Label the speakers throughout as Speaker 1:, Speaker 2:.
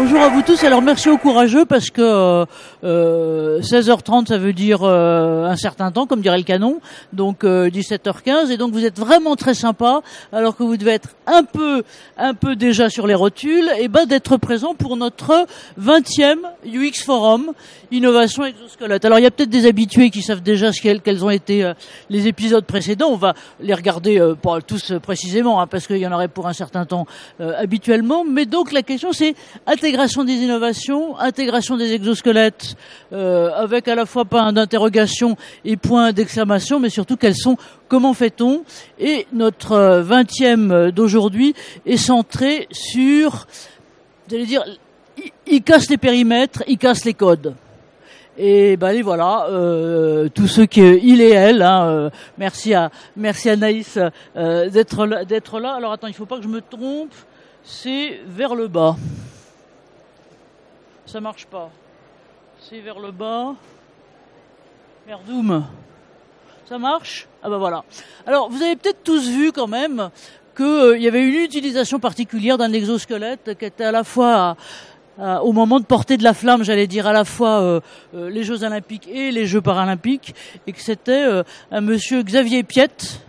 Speaker 1: Bonjour à vous tous. Alors merci aux courageux parce que 16h30 ça veut dire un certain temps comme dirait le canon. Donc 17h15 et donc vous êtes vraiment très sympa alors que vous devez être un peu déjà sur les rotules et d'être présent pour notre 20e UX Forum Innovation Exosquelette. Alors il y a peut-être des habitués qui savent déjà quels ont été les épisodes précédents. On va les regarder pas tous précisément parce qu'il y en aurait pour un certain temps habituellement. Mais donc la question c'est intégration des innovations, intégration des exosquelettes, avec à la fois pas d'interrogation et point d'exclamation, mais surtout comment fait-on? Et notre 20e d'aujourd'hui est centré sur, j'allais dire, il casse les périmètres, il casse les codes. Et les voilà, tous ceux il et elle. Merci à Naïs d'être là. Alors attends, il faut pas que je me trompe. C'est vers le bas. Ça marche pas. C'est vers le bas. Merdoum. Ça marche? Ah voilà. Alors, vous avez peut-être tous vu quand même qu'il y avait une utilisation particulière d'un exosquelette qui était à la fois au moment de porter de la flamme, j'allais dire à la fois les Jeux Olympiques et les Jeux Paralympiques, et que c'était un monsieur Xavier Piette,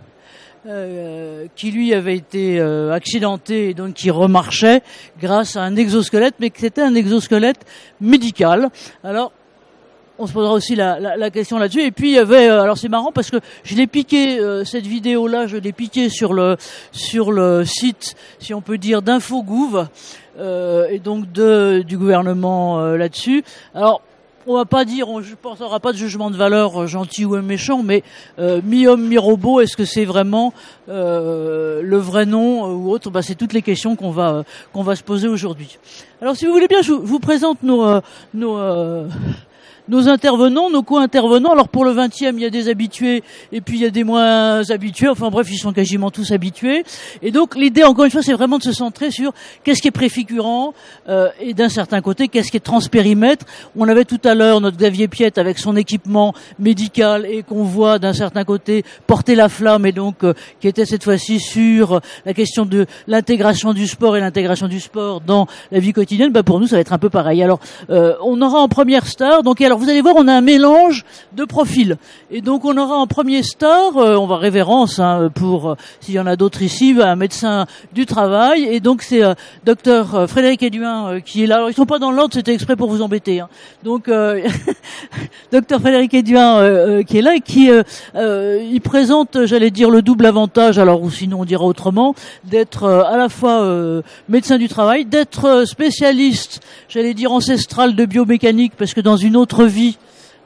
Speaker 1: qui lui avait été accidenté et donc qui remarchait grâce à un exosquelette, mais que c'était un exosquelette médical. Alors, on se posera aussi la question là-dessus. Et puis il y avait, alors c'est marrant parce que je l'ai piqué cette vidéo-là, je l'ai piqué sur le site, si on peut dire, d'Infogouv et donc du gouvernement là-dessus. Alors on va pas dire, je pense, on aura pas de jugement de valeur gentil ou méchant, mais mi-homme, mi-robot, est-ce que c'est vraiment le vrai nom ou autre? C'est toutes les questions qu'on va se poser aujourd'hui. Alors, si vous voulez bien, je vous présente nos intervenants, nos co-intervenants. Alors pour le 20e, il y a des habitués et puis il y a des moins habitués. Enfin bref, ils sont quasiment tous habitués. Et donc l'idée, encore une fois, c'est vraiment de se centrer sur qu'est-ce qui est préfigurant et d'un certain côté, qu'est-ce qui est transpérimètre. On avait tout à l'heure notre Xavier Piette avec son équipement médical et qu'on voit d'un certain côté porter la flamme et donc qui était cette fois-ci sur la question de l'intégration du sport et l'intégration du sport dans la vie quotidienne. Pour nous, ça va être un peu pareil. Alors on aura en première star, donc alors vous allez voir, on a un mélange de profils. Et donc on aura en premier star, on va révérence pour s'il y en a d'autres ici, un médecin du travail. Et donc c'est docteur Frédéric Héduin qui est là. Alors ils sont pas dans l'ordre, c'était exprès pour vous embêter. Donc docteur Frédéric Héduin qui est là et qui il présente, j'allais dire, le double avantage, alors ou sinon on dira autrement, d'être à la fois médecin du travail, d'être spécialiste, j'allais dire ancestral de biomécanique, parce que dans une autre vie,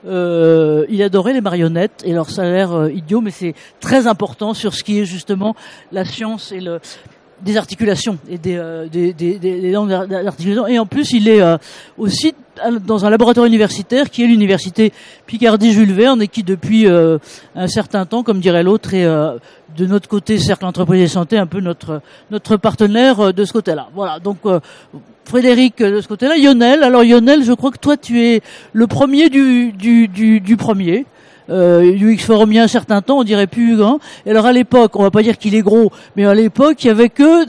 Speaker 1: il adorait les marionnettes, et alors ça a l'air idiot, mais c'est très important sur ce qui est justement la science et des articulations et des langues d'articulation. Et en plus, il est aussi dans un laboratoire universitaire qui est l'université Picardie-Jules Verne et qui depuis un certain temps, comme dirait l'autre, est de notre côté Cercle Entreprise et Santé un peu notre partenaire de ce côté-là. Voilà, donc Frédéric de ce côté-là. Lionel, alors Lionel, je crois que toi tu es le premier du premier. UX Forum il y a un certain temps, on dirait plus grand. Et alors à l'époque, on va pas dire qu'il est gros, mais à l'époque, il y avait que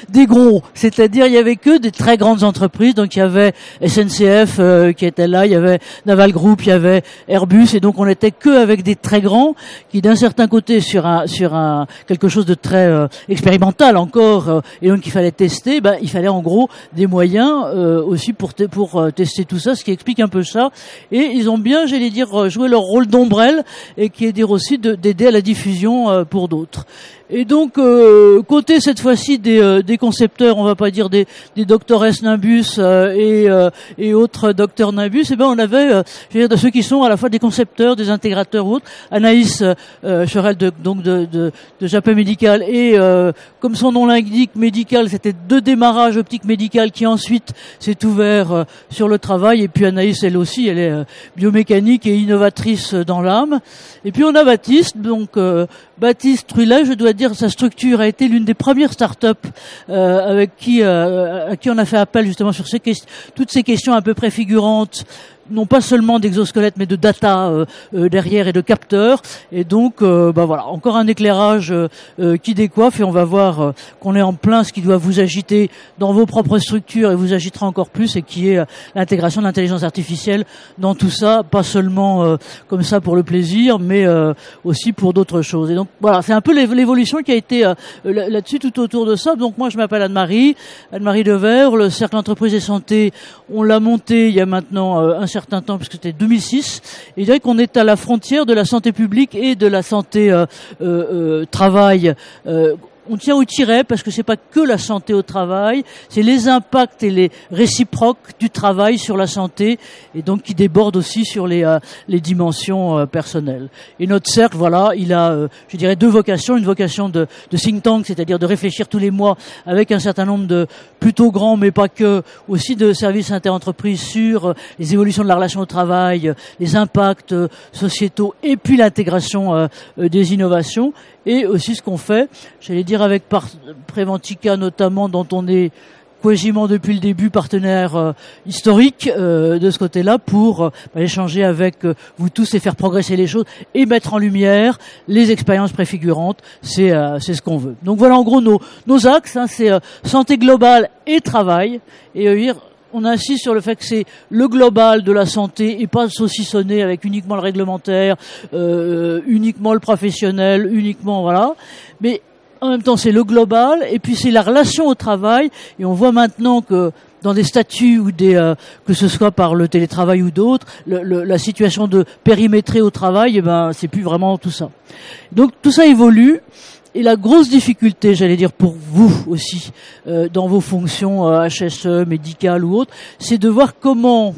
Speaker 1: des gros, c'est-à-dire il y avait que des très grandes entreprises. Donc il y avait SNCF qui était là, il y avait Naval Group, il y avait Airbus, et donc on était que avec des très grands qui d'un certain côté sur un quelque chose de très expérimental encore, et donc il fallait tester. Il fallait en gros des moyens aussi pour tester tout ça, ce qui explique un peu ça. Et ils ont bien, j'allais dire, joué leur rôle d'ombre et qui est dire aussi d'aider à la diffusion pour d'autres. Et donc côté cette fois-ci des concepteurs, on va pas dire des docteurs S Nimbus et autres docteurs Nimbus, on avait je veux dire de ceux qui sont à la fois des concepteurs, des intégrateurs ou autres. Anaïs Cherel de Japon Médical et comme son nom l'indique, médical, c'était de démarrage optique médicale qui ensuite s'est ouvert sur le travail. Et puis Anaïs, elle aussi, elle est biomécanique et innovatrice dans l'âme. Et puis on a Baptiste, donc Baptiste Trullet, je dois dire, sa structure a été l'une des premières start-up à qui on a fait appel justement sur toutes ces questions un peu préfigurantes non pas seulement d'exosquelettes, mais de data derrière et de capteurs. Et donc, voilà, encore un éclairage qui décoiffe, et on va voir qu'on est en plein ce qui doit vous agiter dans vos propres structures et vous agitera encore plus, et qui est l'intégration de l'intelligence artificielle dans tout ça, pas seulement comme ça pour le plaisir, mais aussi pour d'autres choses. Et donc voilà, c'est un peu l'évolution qui a été là-dessus, tout autour de ça. Donc moi, je m'appelle Anne-Marie Devers. Le cercle entreprise et santé, on l'a monté il y a maintenant un certain temps, puisque c'était 2006. Et je dirais qu'on est à la frontière de la santé publique et de la santé travail. On tient au tiret parce que c'est pas que la santé au travail, c'est les impacts et les réciproques du travail sur la santé, et donc qui débordent aussi sur les dimensions personnelles. Et notre cercle, voilà, il a, je dirais, deux vocations. Une vocation de think tank, c'est-à-dire de réfléchir tous les mois avec un certain nombre de plutôt grands, mais pas que, aussi de services interentreprises sur les évolutions de la relation au travail, les impacts sociétaux, et puis l'intégration des innovations. Et aussi ce qu'on fait, j'allais dire avec Préventica notamment, dont on est quasiment depuis le début partenaire historique de ce côté-là, pour échanger avec vous tous et faire progresser les choses et mettre en lumière les expériences préfigurantes. C'est ce qu'on veut. Donc voilà en gros nos axes, hein, c'est santé globale et travail. Et on insiste sur le fait que c'est le global de la santé et pas saucissonné avec uniquement le réglementaire, uniquement le professionnel, uniquement voilà. Mais en même temps, c'est le global, et puis c'est la relation au travail. Et on voit maintenant que dans des statuts ou que ce soit par le télétravail ou d'autres, la situation de périmétrer au travail, c'est plus vraiment tout ça. Donc tout ça évolue. Et la grosse difficulté, j'allais dire pour vous aussi, dans vos fonctions HSE, médicales ou autres, c'est de voir comment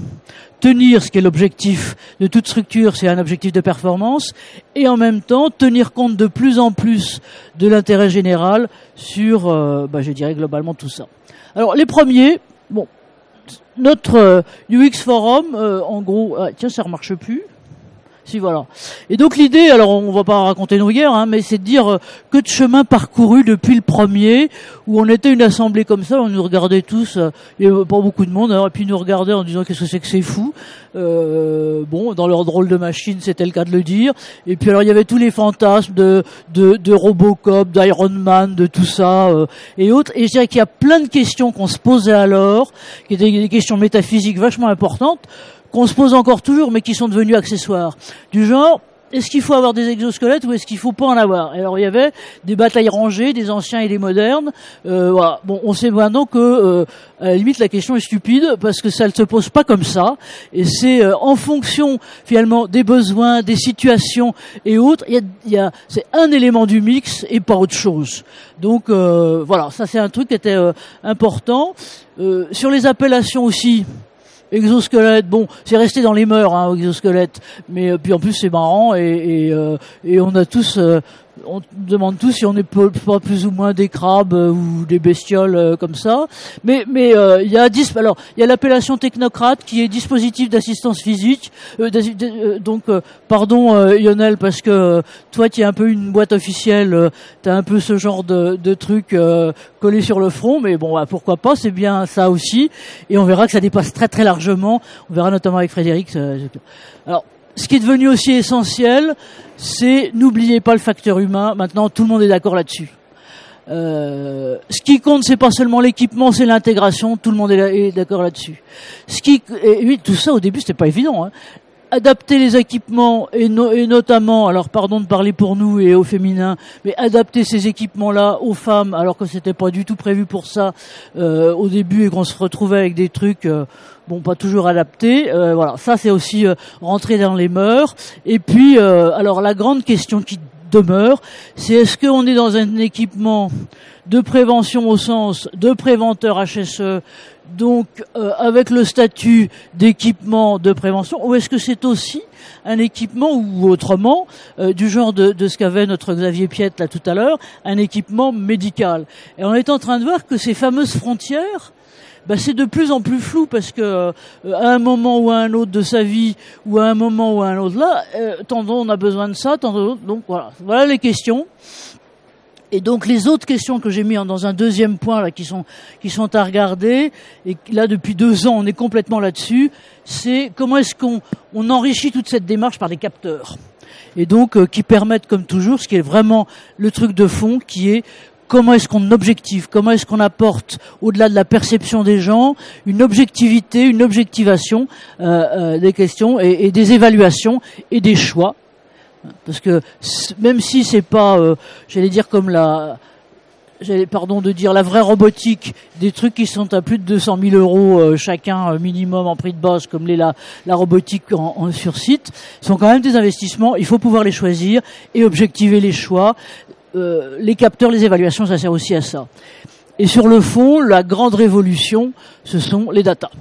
Speaker 1: tenir ce qui est l'objectif de toute structure, c'est un objectif de performance, et en même temps tenir compte de plus en plus de l'intérêt général sur, je dirais globalement tout ça. Alors les premiers, notre UX Forum, en gros, tiens, ça ne marche plus. Si, voilà. Et donc l'idée, alors on va pas raconter nos guerres, hein, mais c'est de dire que de chemin parcouru depuis le premier, où on était une assemblée comme ça, on nous regardait tous, il y avait pas beaucoup de monde, alors, et puis ils nous regardaient en disant qu'est-ce que c'est que c'est fou. Dans leur drôle de machine, c'était le cas de le dire. Et puis alors il y avait tous les fantasmes de Robocop, d'Iron Man, de tout ça et autres. Et je dirais qu'il y a plein de questions qu'on se posait alors, qui étaient des questions métaphysiques vachement importantes, qu'on se pose encore toujours, mais qui sont devenus accessoires. Du genre, est-ce qu'il faut avoir des exosquelettes ou est-ce qu'il faut pas en avoir? Alors il y avait des batailles rangées, des anciens et des modernes. Voilà. Bon, on sait maintenant que à la limite la question est stupide parce que ça ne se pose pas comme ça. Et c'est en fonction finalement des besoins, des situations et autres. C'est un élément du mix et pas autre chose. Donc voilà, ça c'est un truc qui était important. Sur les appellations aussi. Exosquelette, c'est resté dans les mœurs, hein, exosquelette, mais puis en plus c'est marrant et on a tous, on demande tous si on n'est pas plus ou moins des crabes ou des bestioles comme ça. Mais il y a l'appellation technocrate qui est dispositif d'assistance physique. Pardon Lionel, parce que toi tu es un peu une boîte officielle, t'as un peu ce genre de truc collé sur le front, mais pourquoi pas, c'est bien ça aussi. Et on verra que ça dépasse très très largement. On verra notamment avec Frédéric. Alors, ce qui est devenu aussi essentiel, c'est n'oubliez pas le facteur humain. Maintenant, tout le monde est d'accord là-dessus. Ce qui compte, c'est pas seulement l'équipement, c'est l'intégration. Tout le monde est d'accord là-dessus. Oui, tout ça au début, c'était pas évident. Hein. Adapter les équipements et notamment, alors pardon de parler pour nous et au féminin, mais adapter ces équipements-là aux femmes, alors que c'était pas du tout prévu pour ça au début et qu'on se retrouvait avec des trucs pas toujours adaptés. Voilà, ça c'est aussi rentrer dans les mœurs. Et puis, alors la grande question qui demeure, c'est est-ce qu'on est dans un équipement de prévention au sens de préventeur HSE, donc avec le statut d'équipement de prévention, ou est-ce que c'est aussi un équipement, ou autrement, du genre de ce qu'avait notre Xavier Piette là tout à l'heure, un équipement médical. Et on est en train de voir que ces fameuses frontières, c'est de plus en plus flou parce que à un moment ou à un autre de sa vie ou à un moment ou à un autre là, tantôt on a besoin de ça, tantôt donc voilà les questions. Et donc les autres questions que j'ai mis dans un deuxième point là qui sont à regarder, et là depuis 2 ans on est complètement là-dessus, c'est comment est-ce qu'on enrichit toute cette démarche par des capteurs, et donc qui permettent comme toujours ce qui est vraiment le truc de fond, qui est comment est-ce qu'on objective, comment est-ce qu'on apporte au-delà de la perception des gens une objectivité, une objectivation des questions et des évaluations et des choix. Parce que même si c'est pas, j'allais dire comme la vraie robotique, des trucs qui sont à plus de 200 000 euros chacun minimum en prix de base, comme la robotique sur site, sont quand même des investissements. Il faut pouvoir les choisir et objectiver les choix. Les capteurs, les évaluations, ça sert aussi à ça. Et sur le fond, la grande révolution, ce sont les datas.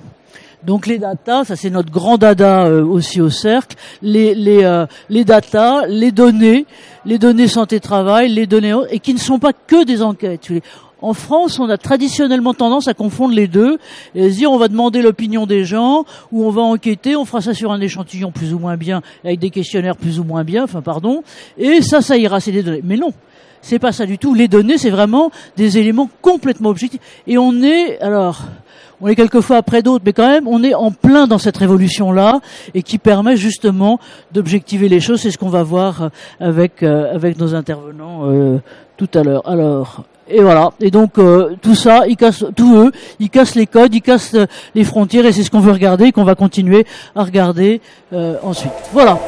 Speaker 1: Donc les datas, ça c'est notre grand dada aussi au cercle. Les datas, les données santé-travail, les données et qui ne sont pas que des enquêtes. En France, on a traditionnellement tendance à confondre les deux et à se dire on va demander l'opinion des gens ou on va enquêter, on fera ça sur un échantillon plus ou moins bien avec des questionnaires plus ou moins bien, et ça ira, c'est des données. Mais non, c'est pas ça du tout. Les données, c'est vraiment des éléments complètement objectifs. Et on est quelquefois après d'autres, mais quand même, on est en plein dans cette révolution-là et qui permet justement d'objectiver les choses. C'est ce qu'on va voir avec nos intervenants tout à l'heure. Alors, et voilà. Et donc tout ça, ils cassent les codes, ils cassent les frontières, et c'est ce qu'on veut regarder et qu'on va continuer à regarder ensuite. Voilà.